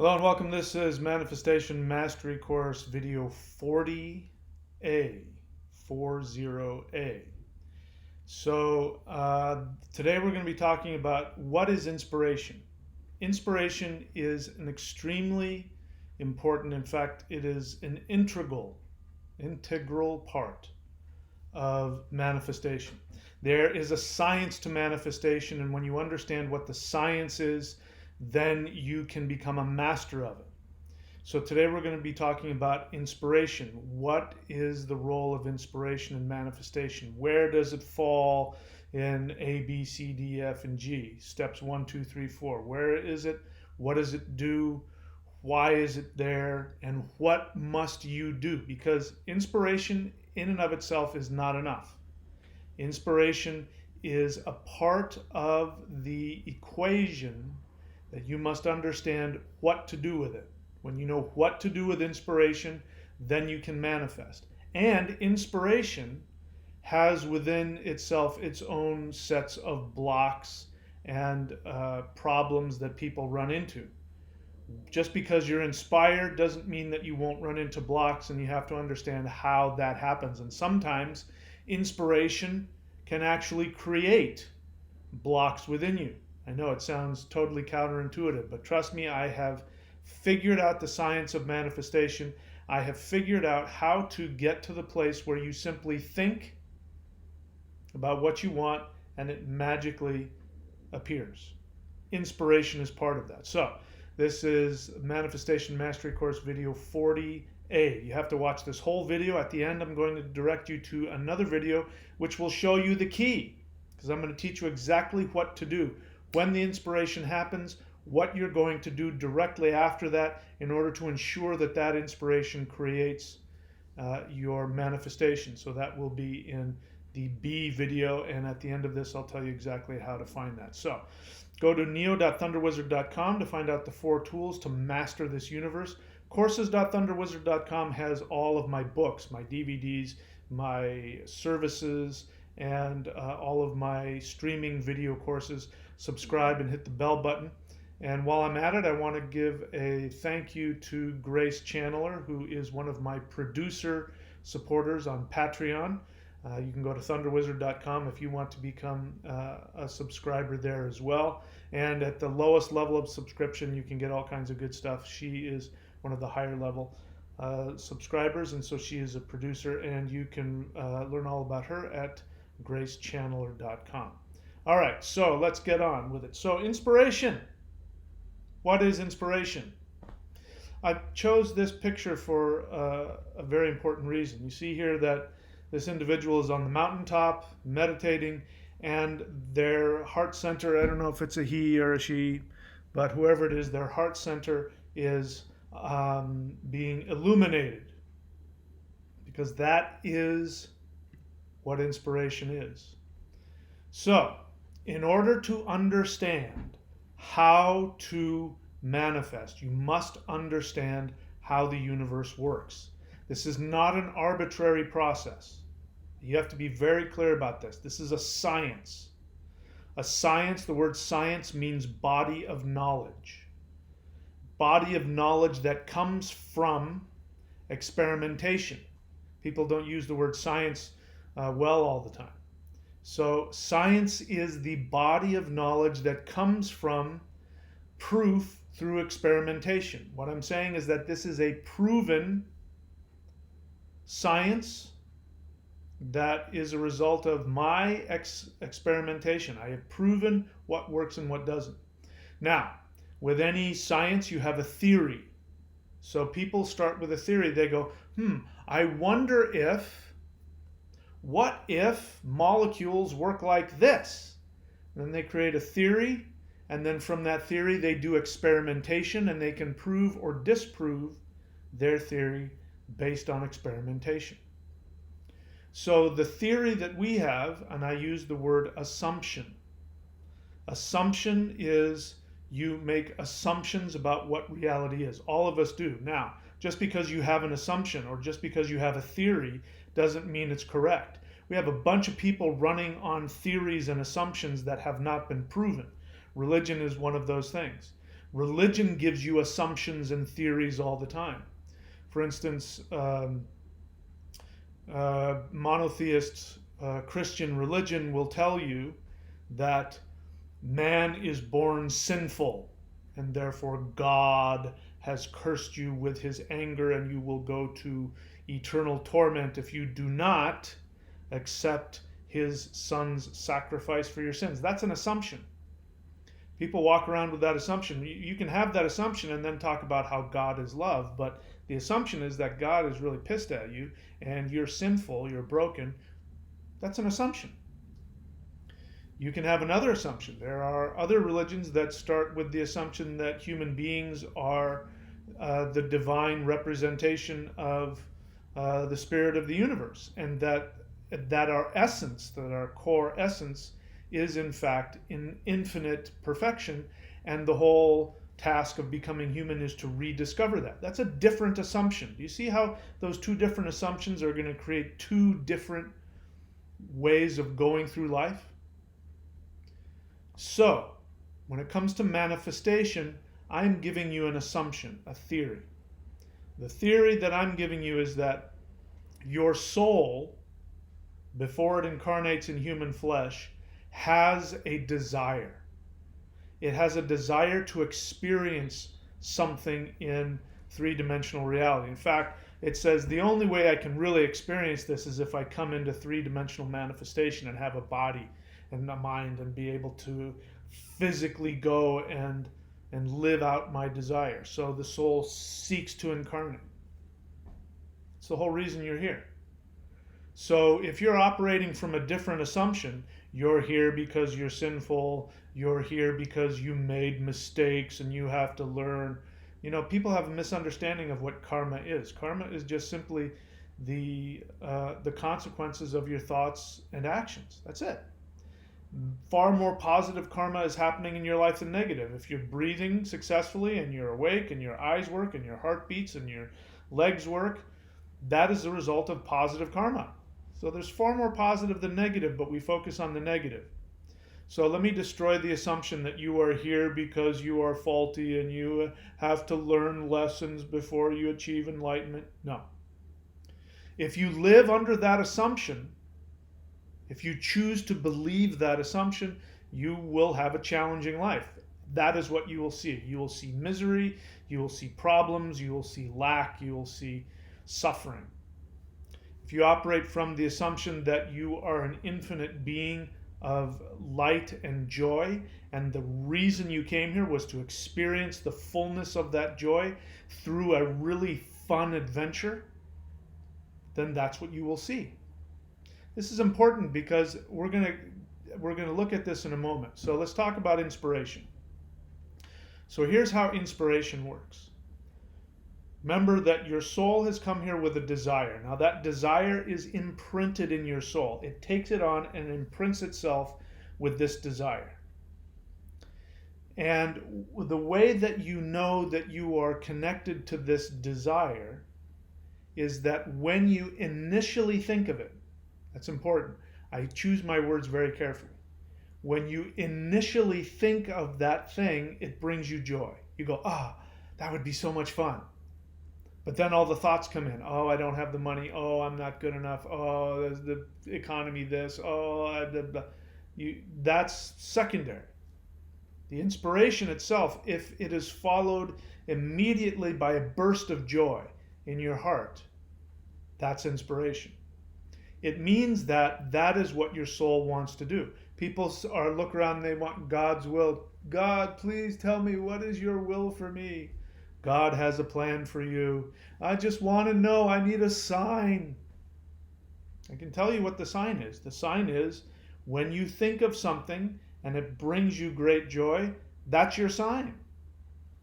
Hello and welcome. This is Manifestation Mastery Course video 40A, 40A. Today we're going to be talking about what is inspiration. Inspiration is an extremely important, in fact, it is an integral part of manifestation. There is a science to manifestation, and when you understand what the science is, then you can become a master of it. So today we're going to be talking about inspiration. What is the role of inspiration in manifestation? Where does it fall in A, B, C, D, F, and G? Steps 1, 2, 3, 4. Where is it? What does it do? Why is it there? And what must you do? Because inspiration in and of itself is not enough. Inspiration is a part of the equation that you must understand what to do with it. When you know what to do with inspiration, then you can manifest. And inspiration has within itself its own sets of blocks and problems that people run into. Just because you're inspired doesn't mean that you won't run into blocks, and you have to understand how that happens. And sometimes inspiration can actually create blocks within you. I know it sounds totally counterintuitive, but trust me, I have figured out the science of manifestation. I have figured out how to get to the place where you simply think about what you want and it magically appears. Inspiration is part of that. So this is Manifestation Mastery Course video 40A. You have to watch this whole video. At the end, I'm going to direct you to another video which will show you the key, because I'm going to teach you exactly what to do when the inspiration happens, what you're going to do directly after that in order to ensure that that inspiration creates your manifestation. So that will be in the B video, and at the end of this I'll tell you exactly how to find that. So go to neo.thunderwizard.com to find out the 4 tools to master this universe. Courses.thunderwizard.com has all of my books, my DVDs, my services, and all of my streaming video courses. Subscribe and hit the bell button. And while I'm at it, I want to give a thank you to Grace Channeler, who is one of my producer supporters on Patreon. You can go to thunderwizard.com if you want to become a subscriber there as well. And at the lowest level of subscription, you can get all kinds of good stuff. She is one of the higher level subscribers, and so she is a producer, and you can learn all about her at gracechanneler.com. All right, so let's get on with it. So inspiration. What is inspiration? I chose this picture for a very important reason. You see here that this individual is on the mountaintop meditating, and their heart center, I don't know if it's a he or a she, but whoever it is, their heart center is being illuminated, because that is what inspiration is. So, in order to understand how to manifest, you must understand how the universe works. This is not an arbitrary process. You have to be very clear about this. This is a science. A science, the word science means body of knowledge. Body of knowledge that comes from experimentation. People don't use the word science well all the time. So science is the body of knowledge that comes from proof through experimentation. What I'm saying is that this is a proven science that is a result of my experimentation. I have proven what works and what doesn't. Now, with any science, you have a theory. So people start with a theory. They go, I wonder what if molecules work like this? Then they create a theory, and then from that theory they do experimentation, and they can prove or disprove their theory based on experimentation. So the theory that we have, and I use the word assumption. Assumption is you make assumptions about what reality is. All of us do. Now, just because you have an assumption or just because you have a theory doesn't mean it's correct. We have a bunch of people running on theories and assumptions that have not been proven. Religion is one of those things. Religion gives you assumptions and theories all the time. For instance, monotheist Christian religion will tell you that man is born sinful and therefore God has cursed you with his anger and you will go to eternal torment if you do not accept his son's sacrifice for your sins. That's an assumption. People walk around with that assumption. You can have that assumption and then talk about how God is love, but the assumption is that God is really pissed at you and you're sinful, you're broken. That's an assumption. You can have another assumption. There are other religions that start with the assumption that human beings are the divine representation of the spirit of the universe, and that our essence, that our core essence, is in fact in infinite perfection, and the whole task of becoming human is to rediscover that. That's a different assumption. Do you see how those two different assumptions are going to create two different ways of going through life? So, when it comes to manifestation, I'm giving you an assumption, a theory. The theory that I'm giving you is that your soul, before it incarnates in human flesh, has a desire. It has a desire to experience something in three-dimensional reality. In fact, it says the only way I can really experience this is if I come into three-dimensional manifestation and have a body and a mind and be able to physically go and live out my desire. So the soul seeks to incarnate. It's the whole reason you're here. So if you're operating from a different assumption, you're here because you're sinful, you're here because you made mistakes and you have to learn. You know, people have a misunderstanding of what karma is. Karma is just simply the consequences of your thoughts and actions. That's it. Far more positive karma is happening in your life than negative. If you're breathing successfully and you're awake and your eyes work and your heart beats and your legs work, that is the result of positive karma. So there's far more positive than negative, but we focus on the negative. So let me destroy the assumption that you are here because you are faulty and you have to learn lessons before you achieve enlightenment. No. If you live under that assumption, if you choose to believe that assumption, you will have a challenging life. That is what you will see. You will see misery, you will see problems, you will see lack, you will see suffering. If you operate from the assumption that you are an infinite being of light and joy, and the reason you came here was to experience the fullness of that joy through a really fun adventure, then that's what you will see. This is important because we're going to look at this in a moment. So let's talk about inspiration. So here's how inspiration works. Remember that your soul has come here with a desire. Now that desire is imprinted in your soul. It takes it on and imprints itself with this desire. And the way that you know that you are connected to this desire is that when you initially think of it, that's important. I choose my words very carefully. When you initially think of that thing, it brings you joy. You go, that would be so much fun. But then all the thoughts come in. Oh, I don't have the money. Oh, I'm not good enough. Oh, there's the economy this. That's secondary. The inspiration itself, if it is followed immediately by a burst of joy in your heart, that's inspiration. It means that that is what your soul wants to do. People look around, they want God's will. God, please tell me, what is your will for me? God has a plan for you. I just want to know. I need a sign. I can tell you what the sign is. The sign is when you think of something and it brings you great joy, that's your sign.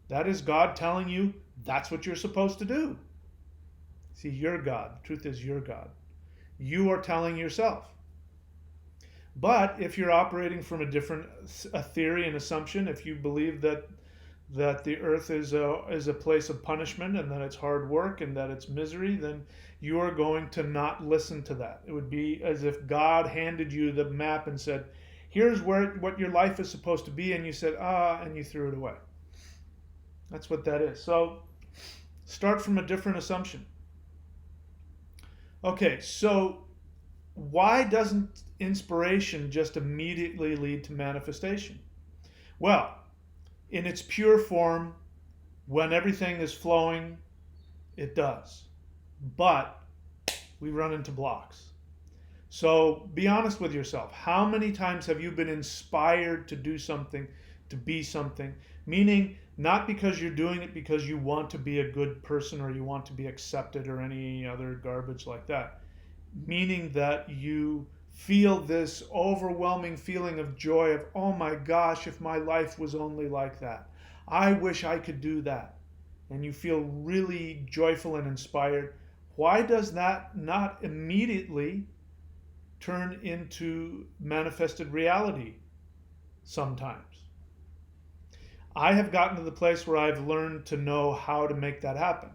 That is God telling you that's what you're supposed to do. See, you're God. The truth is, you're God. You are telling yourself. But if you're operating from a theory and assumption, if you believe that the earth is a place of punishment and that it's hard work and that it's misery, then you are going to not listen to that. It would be as if God handed you the map and said, here's what your life is supposed to be, and you said, and you threw it away. That's what that is. So start from a different assumption. Okay, so why doesn't inspiration just immediately lead to manifestation? Well, in its pure form, when everything is flowing, it does. But we run into blocks. So be honest with yourself. How many times have you been inspired to do something, to be something? Meaning, not because you're doing it because you want to be a good person or you want to be accepted or any other garbage like that. Meaning that you feel this overwhelming feeling of joy of, oh my gosh, if my life was only like that. I wish I could do that. And you feel really joyful and inspired. Why does that not immediately turn into manifested reality sometimes? I have gotten to the place where I've learned to know how to make that happen.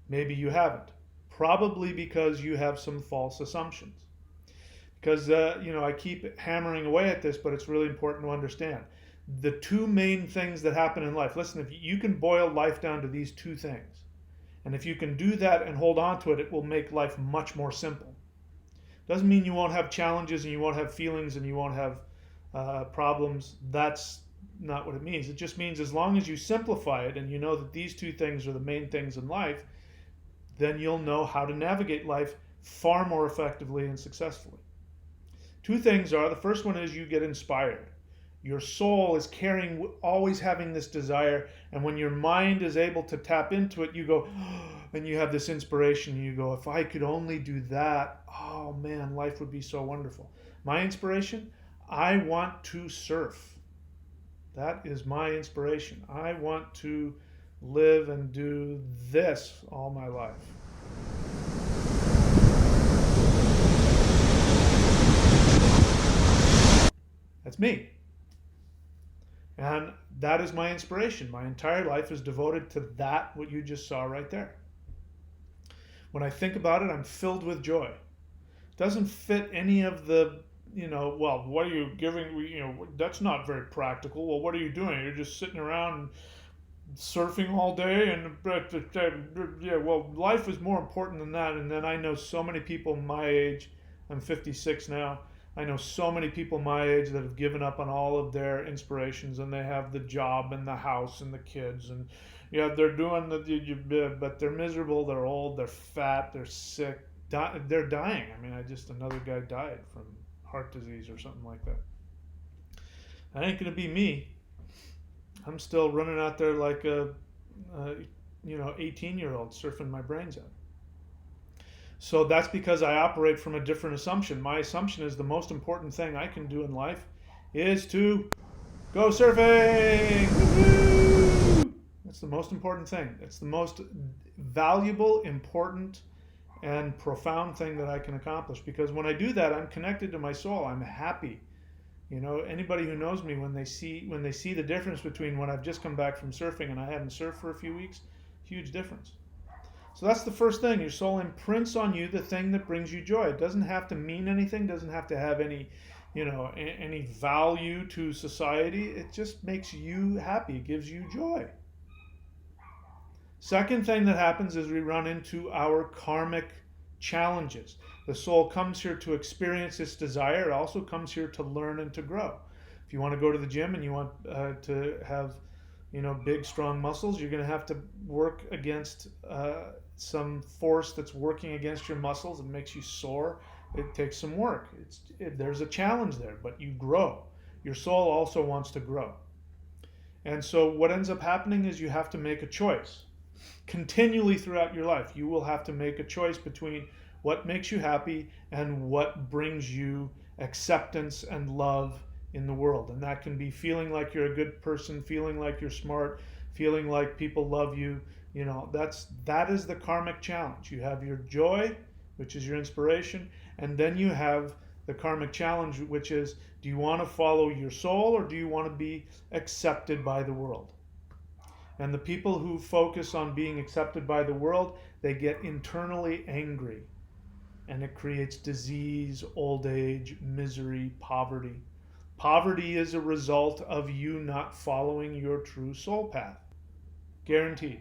Maybe you haven't. Probably because you have some false assumptions. Because, I keep hammering away at this, but it's really important to understand. The two main things that happen in life, listen, if you can boil life down to these two things, and if you can do that and hold on to it, it will make life much more simple. Doesn't mean you won't have challenges and you won't have feelings and you won't have problems. That's not what it means. It just means as long as you simplify it and you know that these two things are the main things in life, then you'll know how to navigate life far more effectively and successfully. Two things are, the first one is you get inspired. Your soul is carrying, always having this desire, and when your mind is able to tap into it, you go, and you have this inspiration, and you go, if I could only do that, oh man, life would be so wonderful. My inspiration, I want to surf. That is my inspiration. I want to live and do this all my life. That's me. And that is my inspiration. My entire life is devoted to that, what you just saw right there. When I think about it, I'm filled with joy. It doesn't fit any of the, well, what are you giving? That's not very practical. Well, what are you doing? You're just sitting around surfing all day and yeah, well, life is more important than that. And then I know so many people my age, I'm 56 now, I know so many people my age that have given up on all of their inspirations, and they have the job and the house and the kids, and yeah, they're doing but they're miserable, they're old, they're fat, they're sick, they're dying. I mean, another guy died from heart disease or something like that. That ain't gonna be me. I'm still running out there like a 18-year-old surfing my brains out. So that's because I operate from a different assumption. My assumption is the most important thing I can do in life is to go surfing. Woo-hoo! That's the most important thing. It's the most valuable, important, and profound thing that I can accomplish, because when I do that, I'm connected to my soul. I'm happy. Anybody who knows me, when they see the difference between when I've just come back from surfing and I haven't surfed for a few weeks, huge difference. So that's the first thing. Your soul imprints on you the thing that brings you joy. It doesn't have to mean anything, doesn't have to have any value to society. It just makes you happy, it gives you joy. Second thing that happens is we run into our karmic challenges. The soul comes here to experience its desire. It also comes here to learn and to grow. If you want to go to the gym and you want to have, big, strong muscles, you're going to have to work against some force that's working against your muscles and makes you sore. It takes some work. There's a challenge there, but you grow. Your soul also wants to grow. And so what ends up happening is you have to make a choice. Continually throughout your life, you will have to make a choice between what makes you happy and what brings you acceptance and love in the world. And that can be feeling like you're a good person, feeling like you're smart, feeling like people love you. That is the karmic challenge. You have your joy, which is your inspiration, and then you have the karmic challenge, which is, do you want to follow your soul or do you want to be accepted by the world? And the people who focus on being accepted by the world, they get internally angry. And it creates disease, old age, misery, poverty. Poverty is a result of you not following your true soul path. Guaranteed.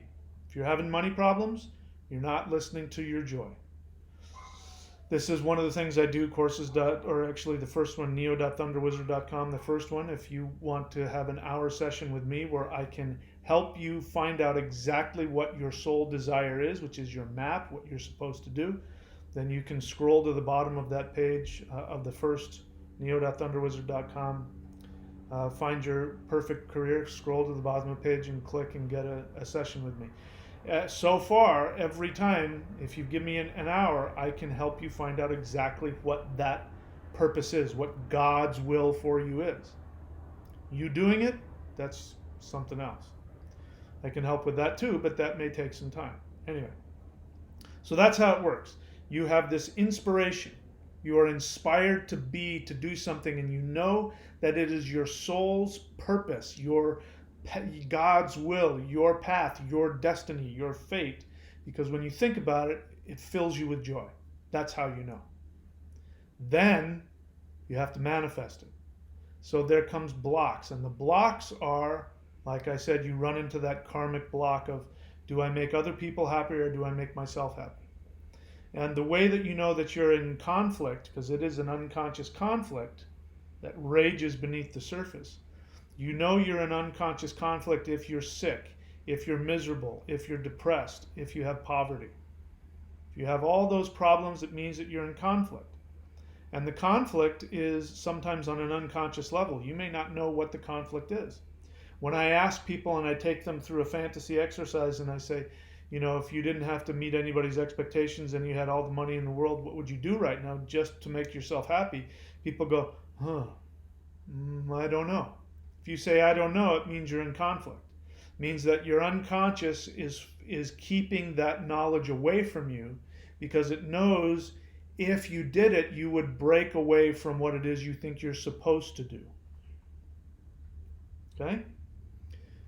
If you're having money problems, you're not listening to your joy. This is one of the things I do, courses, or actually the first one, neo.thunderwizard.com, the first one, if you want to have an hour session with me where I can help you find out exactly what your soul desire is, which is your map, what you're supposed to do, then you can scroll to the bottom of that page of the first, neo.thunderwizard.com, find your perfect career, scroll to the bottom of the page and click and get a session with me. So far, every time, if you give me an hour, I can help you find out exactly what that purpose is, what God's will for you is. You doing it, that's something else. I can help with that too, but that may take some time. Anyway, so that's how it works. You have this inspiration. You are inspired to do something, and you know that it is your soul's purpose, God's will, your path, your destiny, your fate. Because when you think about it, it fills you with joy. That's how you know. Then you have to manifest it. So there comes blocks, and the blocks are, like I said, you run into that karmic block of, do I make other people happy or do I make myself happy? And the way that you know that you're in conflict, because it is an unconscious conflict that rages beneath the surface, you know you're in unconscious conflict if you're sick, if you're miserable, if you're depressed, if you have poverty. If you have all those problems, it means that you're in conflict. And the conflict is sometimes on an unconscious level. You may not know what the conflict is. When I ask people and I take them through a fantasy exercise and I say, you know, if you didn't have to meet anybody's expectations and you had all the money in the world, what would you do right now just to make yourself happy? People go, I don't know. If you say, I don't know, it means you're in conflict. It means that your unconscious is keeping that knowledge away from you because it knows if you did it, you would break away from what it is you think you're supposed to do. Okay?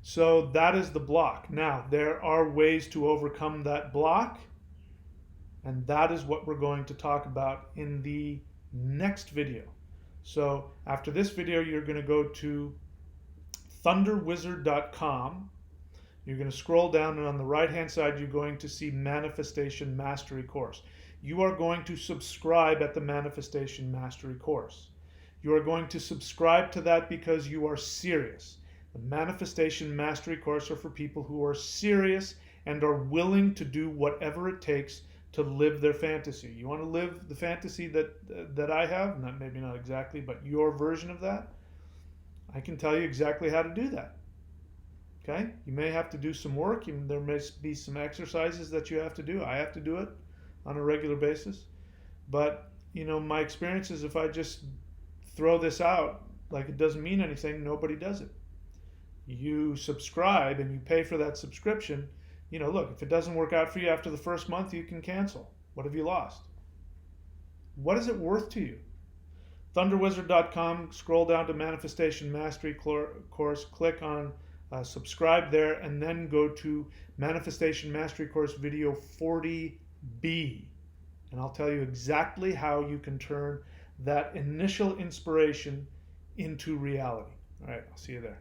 So that is the block. Now, there are ways to overcome that block, and that is what we're going to talk about in the next video. So after this video, you're going to go to thunderwizard.com. You're going to scroll down, and on the right-hand side, you're going to see Manifestation Mastery Course. You are going to subscribe at the Manifestation Mastery Course. You are going to subscribe to that because you are serious. The Manifestation Mastery Course are for people who are serious and are willing to do whatever it takes to live their fantasy. You want to live the fantasy that I have? Maybe not exactly, but your version of that? I can tell you exactly how to do that. Okay? You may have to do some work. There may be some exercises that you have to do. I have to do it on a regular basis. But, you know, my experience is if I just throw this out like it doesn't mean anything, nobody does it. You subscribe and you pay for that subscription. You know, look, if it doesn't work out for you after the first month, you can cancel. What have you lost? What is it worth to you? Thunderwizard.com, scroll down to Manifestation Mastery Course, click on subscribe there, and then go to Manifestation Mastery Course video 40B. And I'll tell you exactly how you can turn that initial inspiration into reality. All right, I'll see you there.